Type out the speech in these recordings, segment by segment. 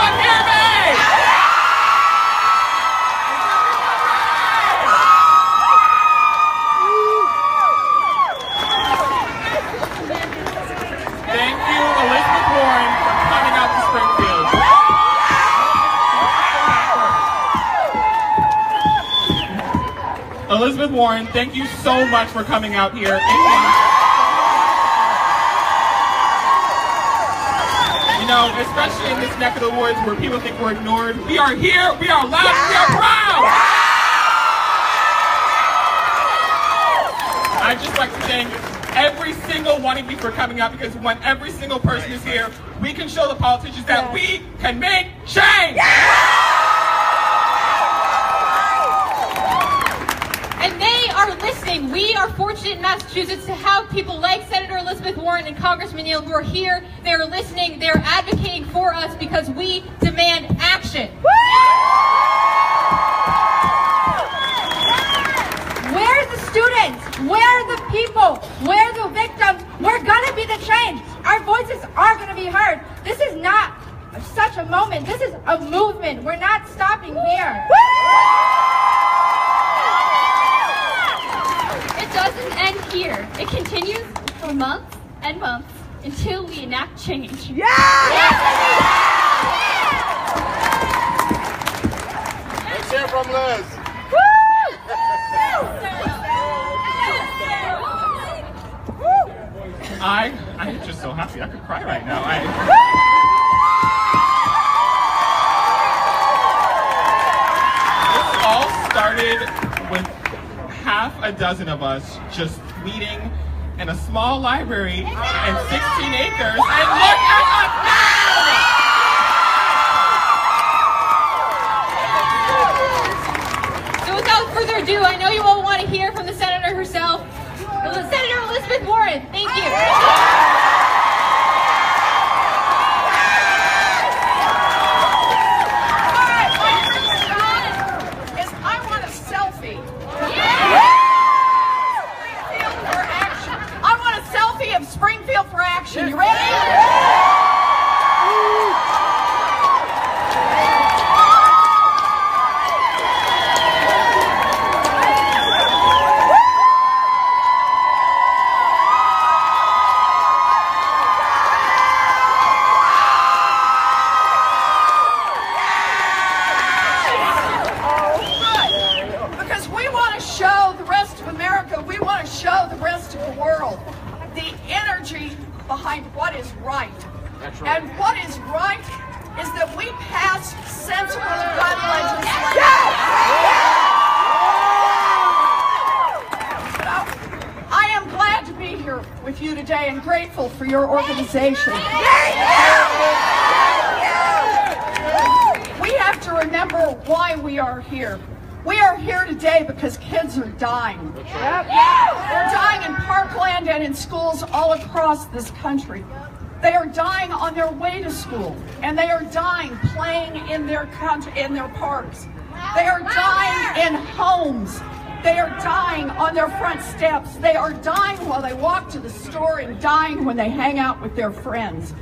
everyone hear me? Thank you, Elizabeth Warren, for coming out to Springfield. Elizabeth Warren, thank you so much for coming out here. You know, especially in this neck of the woods where people think we're ignored, we are here, we are loud, we are proud! I'd just like to thank every single one of you for coming out, because when every single person is here, we can show the politicians that we can make change! And they are listening. We are fortunate in Massachusetts to have people like Senator Elizabeth Warren and Congressman Neal who are here. They are listening. They are advocating for us because we demand action. We're the students. We're the people. We're the victims. We're going to be the change. Our voices are going to be heard. This is not such a moment. This is a movement. We're not stopping here. It doesn't end here. It continues for months and months until we enact change. Let's hear from Liz. I'm just so happy I could cry right now. This all started with half a dozen of us just meeting in a small library in 16 acres, and look at us now! So without further ado, I know you all want to hear from the Senator herself. Senator Elizabeth Warren, thank you. Springfield for action. You ready? Because we want to show the rest of America, we want to show the rest of the world the energy behind what is right. That's right. And what is right is that we pass sensible gun legislation. I am glad to be here with you today and grateful for your organization. We have to remember why we are here. We are here today because kids are dying. They're dying in Parkland and in schools all across this country. They are dying on their way to school, and they are dying playing in their country, in their parks. They are dying in homes. They are dying on their front steps. They are dying while they walk to the store and dying when they hang out with their friends.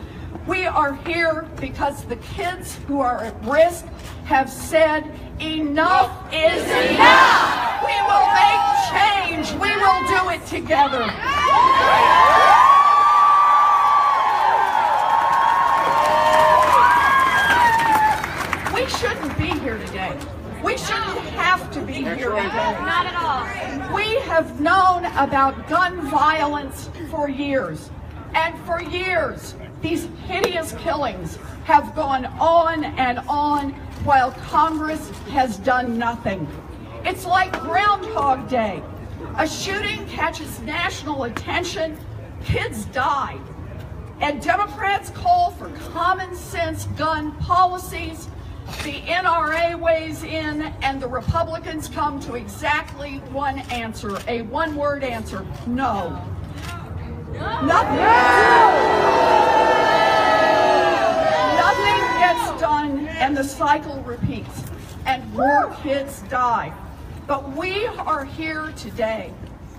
We are here because the kids who are at risk have said, enough is enough. We will make change. We will do it together. We shouldn't be here today. We shouldn't have to be here today. Not at all. We have known about gun violence for years. And for years, these hideous killings have gone on and on while Congress has done nothing. It's like Groundhog Day. A shooting catches national attention, kids die. And Democrats call for common sense gun policies. The NRA weighs in, and the Republicans come to exactly one answer, a one-word answer: no. Nothing. Nothing gets done, and the cycle repeats, and more kids die. But we are here today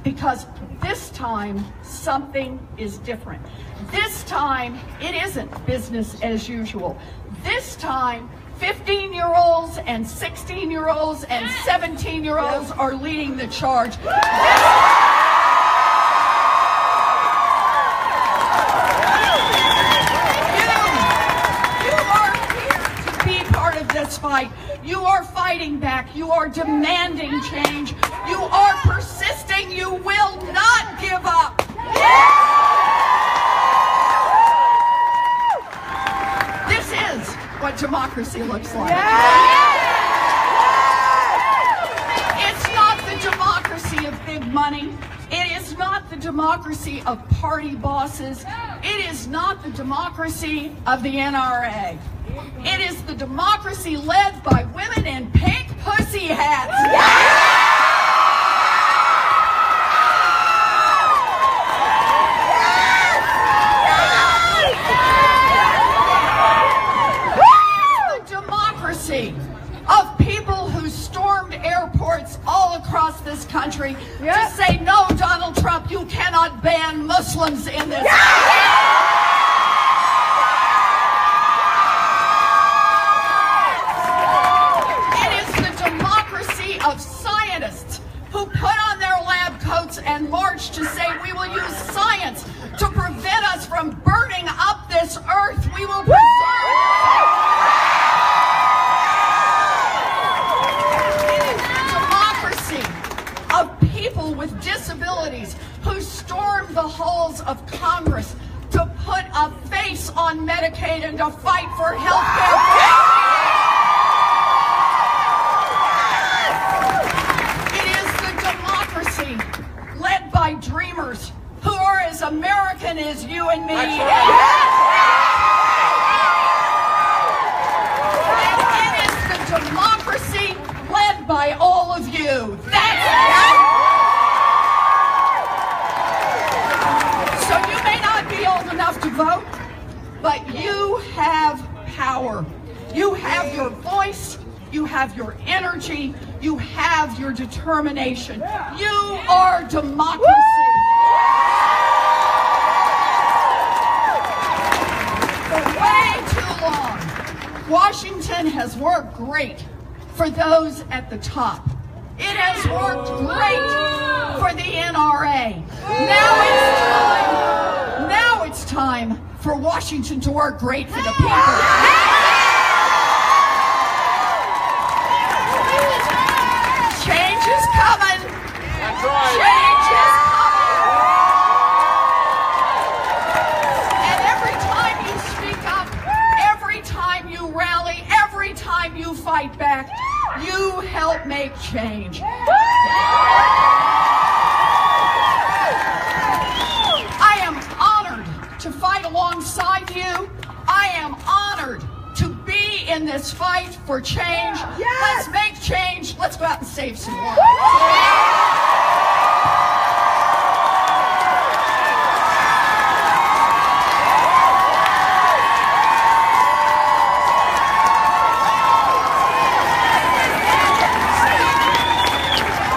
because this time something is different. This time it isn't business as usual. This time, 15-year-olds and 16-year-olds and 17-year-olds are leading the charge. This fight. You are fighting back. You are demanding change. You are persisting. You will not give up. This is what democracy looks like. It's not the democracy of big money. It is not the democracy of party bosses. It is not the democracy of the NRA. It is the democracy led by women in pink pussy hats. It is the democracy of people who stormed airports all across this country to say, no, Donald Trump, you cannot ban Muslims in this country. Of scientists who put on their lab coats and march to say we will use science to prevent us from burning up this earth. We will preserve. It is the democracy of people with disabilities who stormed the halls of Congress to put a face on Medicaid and to fight for health care. Led by dreamers who are as American as you and me. And it is the democracy led by all of you. That's it. So you may not be old enough to vote, but you have power. You have your voice. You have your energy. You have your determination. You are democracy. For way too long, Washington has worked great for those at the top. It has worked great for the NRA. Now it's time for Washington to work great for the people. Change is coming. That's right. Change is coming. And every time you speak up, every time you rally, every time you fight back, you help make change. I am honored to fight alongside you. I am honored to be in this fight for change. Let's make change. Let's go out and save some lives.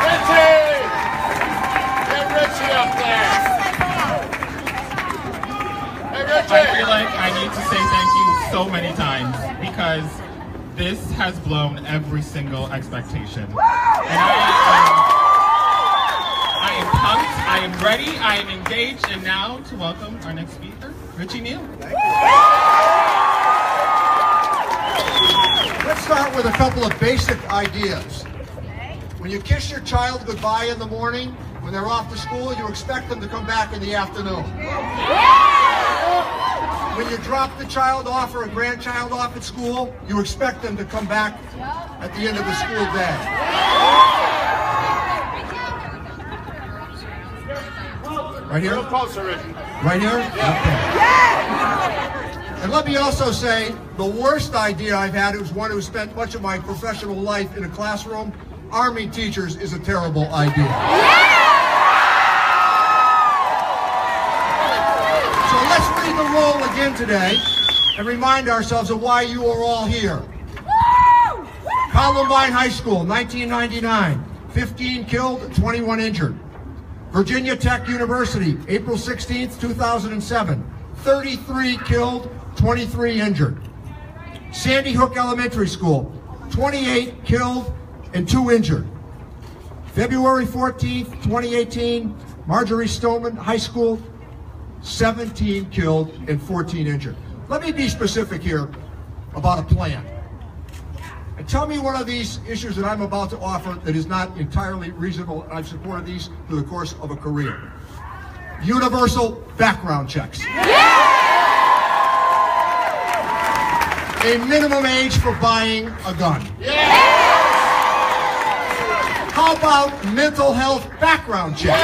Richie! Get Richie up there. Hey, Richie! I feel like I need to say thank you so many times because this has blown every single expectation. And I am pumped, I am ready, I am engaged, and now to welcome our next speaker, Richard-Neal. Let's start with a couple of basic ideas. When you kiss your child goodbye in the morning, when they're off to school, you expect them to come back in the afternoon. When you drop the child off or a grandchild off at school, you expect them to come back at the end of the school day. Right here? A little closer, Richie. Right here? Okay. And let me also say, the worst idea I've had, was one who spent much of my professional life in a classroom. Army teachers is a terrible idea. So let's read the roll again today and remind ourselves of why you are all here. Columbine High School, 1999, 15 killed, 21 injured. Virginia Tech University, April 16th, 2007, 33 killed, 23 injured. Sandy Hook Elementary School, 28 killed and 2 injured. February 14th, 2018, Marjorie Stoneman High School, 17 killed and 14 injured. Let me be specific here about a plan. And tell me one of these issues that I'm about to offer that is not entirely reasonable, and I've supported these through the course of a career. Universal background checks. A minimum age for buying a gun. How about mental health background checks?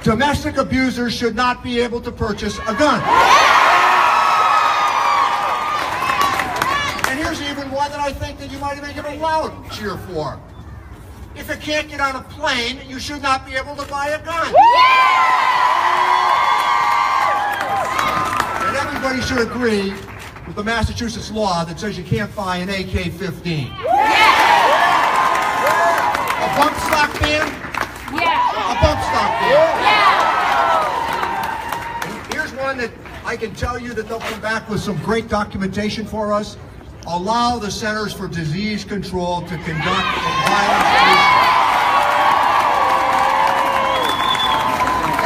Domestic abusers should not be able to purchase a gun. And here's even one that I think that you might even give a loud cheer for. If you can't get on a plane, you should not be able to buy a gun. And everybody should agree with the Massachusetts law that says you can't buy an AK-15. A bump stock ban? A bump stock ban. And here's one that I can tell you that they'll come back with some great documentation for us. Allow the Centers for Disease Control to conduct a violence research.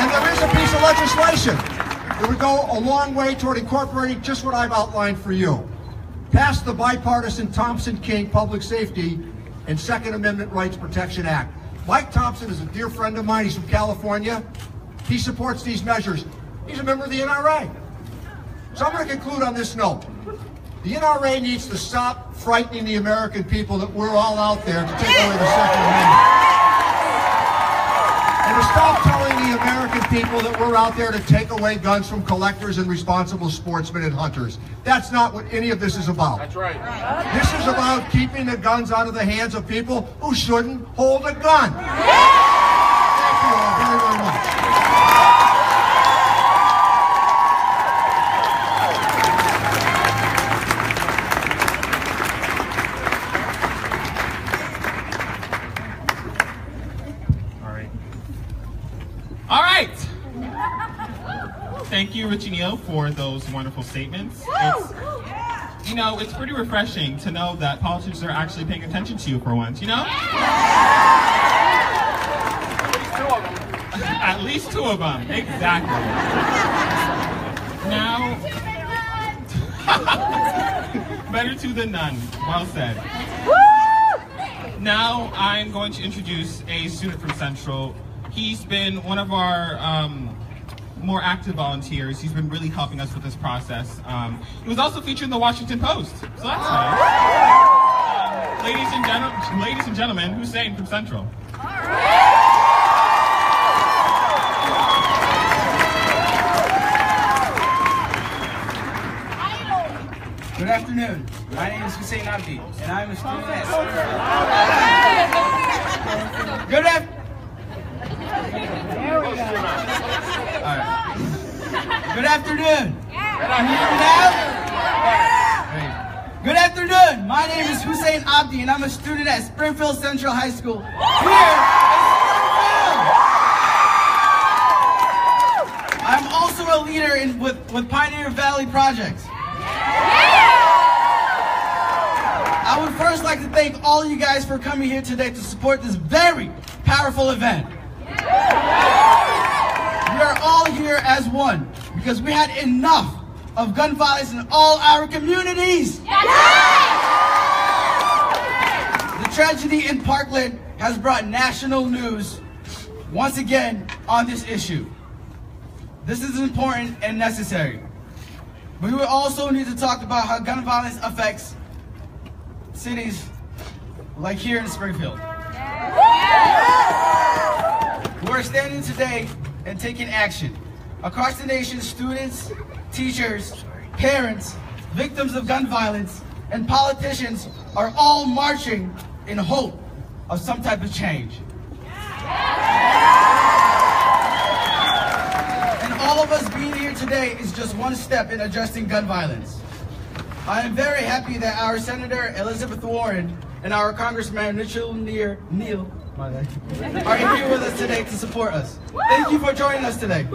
And there is a piece of legislation that would go a long way toward incorporating just what I've outlined for you. Pass the bipartisan Thompson-King Public Safety and Second Amendment Rights Protection Act. Mike Thompson is a dear friend of mine. He's from California. He supports these measures. He's a member of the NRA. So I'm going to conclude on this note. The NRA needs to stop frightening the American people that we're all out there to take away the Second Amendment. And to stop telling the American people that we're out there to take away guns from collectors and responsible sportsmen and hunters. That's not what any of this is about. That's right. This is about keeping the guns out of the hands of people who shouldn't hold a gun. Thank you all very, very much. All right. Thank you, Richard-Neal, for those wonderful statements. You know, it's pretty refreshing to know that politicians are actually paying attention to you for once, you know? At least two of them, exactly. Now, better two than none. Well said. Now, I'm going to introduce a student from Central. He's been one of our more active volunteers. He's been really helping us with this process. He was also featured in the Washington Post, so that's nice. Ladies and gentlemen, Hussein from Central. Good afternoon. My name is Hussein Abdi, and I'm a student at Springfield. Good afternoon. Good afternoon. Can you hear me now? Good afternoon. My name is Hussein Abdi, and I'm a student at Springfield Central High School here in Springfield. I'm also a leader with Pioneer Valley Projects. I would first like to thank all you guys for coming here today to support this very powerful event. We are all here as one because we had enough of gun violence in all our communities. The tragedy in Parkland has brought national news once again on this issue. This is important and necessary. But we also need to talk about how gun violence affects cities like here in Springfield. We're standing today and taking action. Across the nation, students, teachers, parents, victims of gun violence, and politicians are all marching in hope of some type of change. And all of us being here today is just one step in addressing gun violence. I am very happy that our Senator Elizabeth Warren and our Congressman Richard-Neal are here with us today to support us. Thank you for joining us today.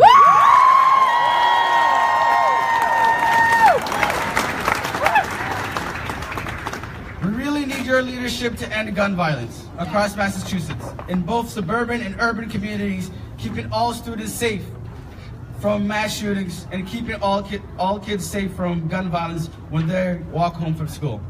your leadership to end gun violence across Massachusetts, in both suburban and urban communities, keeping all students safe from mass shootings and keeping all kids safe from gun violence when they walk home from school.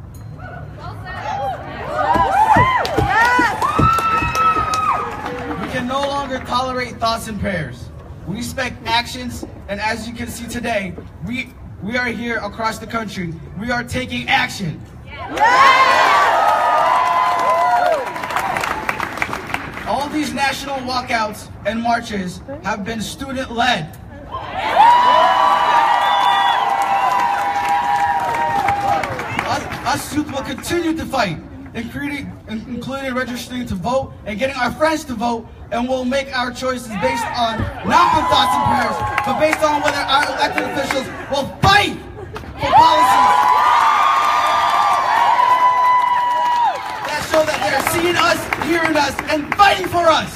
We can no longer tolerate thoughts and prayers. We expect actions, and as you can see today, we are here across the country. We are taking action. All these national walkouts and marches have been student-led. Us youth will continue to fight, including registering to vote and getting our friends to vote, and we'll make our choices based on, not on thoughts and prayers, but based on whether our elected officials will fight for policies that show that they're seeing us, hearing us, and fighting for us.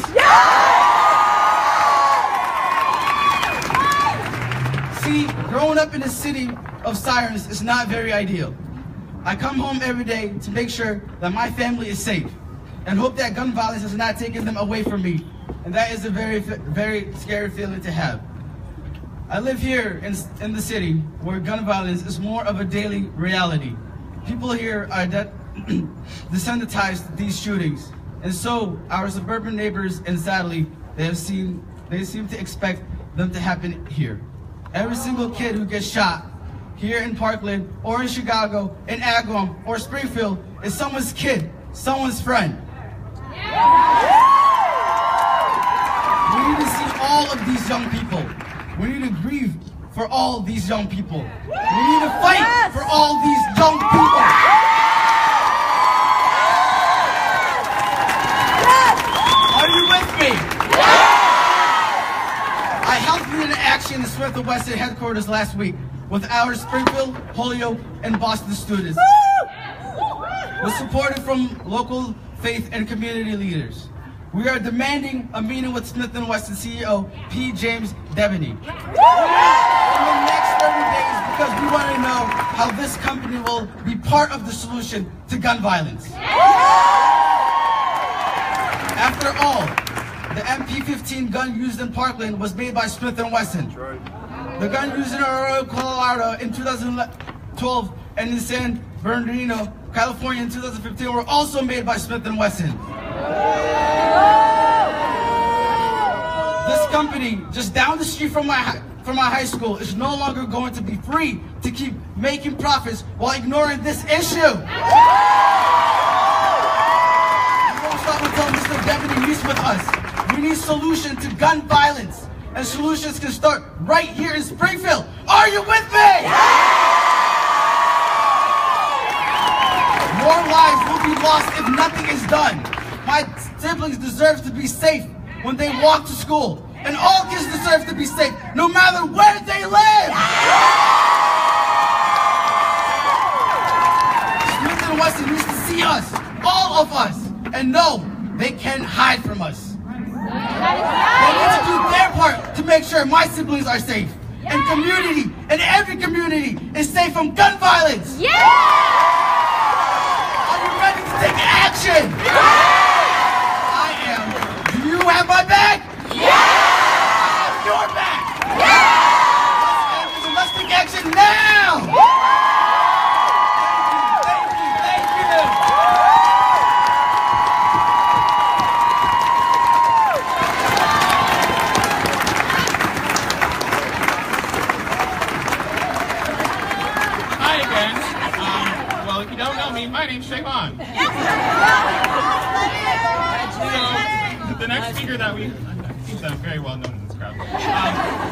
See, growing up in the city of sirens is not very ideal. I come home every day to make sure that my family is safe and hope that gun violence has not taken them away from me. And that is a very, very scary feeling to have. I live here in the city where gun violence is more of a daily reality. People here are desensitized to these shootings. And so our suburban neighbors, and sadly, they seem to expect them to happen here. Every single kid who gets shot here in Parkland, or in Chicago, in Agawam, or Springfield, is someone's kid, someone's friend. We need to see all of these young people. We need to grieve for all of these young people. We need to fight for all these young people. Are you with me? I helped lead an action in Springfield West headquarters last week with our Springfield, Holyoke, and Boston students. With support from local faith and community leaders. We are demanding a meeting with Smith & Wesson CEO P. James Devaney in the next 30 days, because we want to know how this company will be part of the solution to gun violence. After all, the MP-15 gun used in Parkland was made by Smith & Wesson. The gun used in Aurora, Colorado in 2012 and in San Bernardino, California in 2015 were also made by Smith & Wesson. This company, just down the street from my high school, is no longer going to be free to keep making profits while ignoring this issue. We won't stop until Mr. Devaney meets with us. We need solutions to gun violence, and solutions can start right here in Springfield. Are you with me? More lives will be lost if nothing is done. My siblings deserve to be safe when they walk to school. And all kids deserve to be safe, no matter where they live. Smith & Wesson needs to see us, all of us, and know they can't hide from us. They need to do their part to make sure my siblings are safe. And community, and every community, is safe from gun violence. Are you ready to take action? I am. Do you have my back? I have your back. Let's take action now. Thank you. Hi again. Well, if you don't know me, my name's Trayvon. So, the next speaker that we... I'm very well known in this crowd.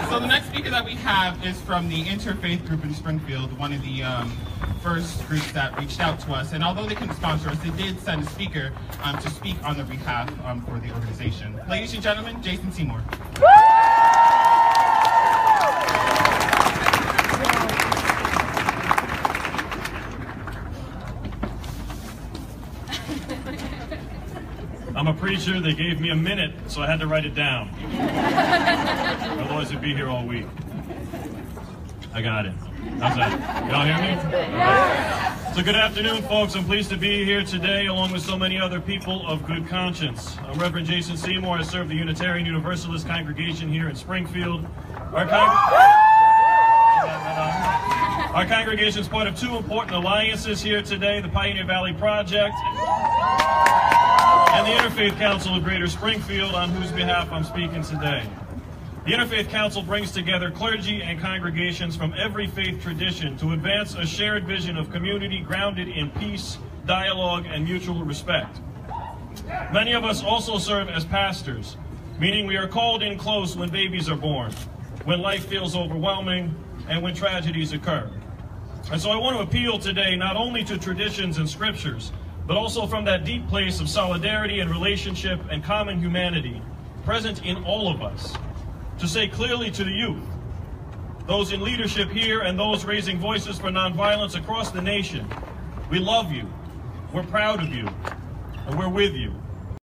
So the next speaker that we have is from the Interfaith group in Springfield, one of the first groups that reached out to us. And although they couldn't sponsor us, they did send a speaker to speak on their behalf for the organization. Ladies and gentlemen, Jason Seymour. I'm a preacher. They gave me a minute, so I had to write it down. Otherwise, I'd be here all week. I got it. How's that? Y'all hear me? Yeah. So good afternoon, folks. I'm pleased to be here today along with so many other people of good conscience. I'm Reverend Jason Seymour. I serve the Unitarian Universalist congregation here in Springfield. Our congregation is part of two important alliances here today, the Pioneer Valley Project and the Interfaith Council of Greater Springfield, on whose behalf I'm speaking today. The Interfaith Council brings together clergy and congregations from every faith tradition to advance a shared vision of community grounded in peace, dialogue, and mutual respect. Many of us also serve as pastors, meaning we are called in close when babies are born, when life feels overwhelming, and when tragedies occur. And so I want to appeal today not only to traditions and scriptures, but also from that deep place of solidarity and relationship and common humanity present in all of us, to say clearly to the youth, those in leadership here and those raising voices for nonviolence across the nation, we love you, we're proud of you, and we're with you.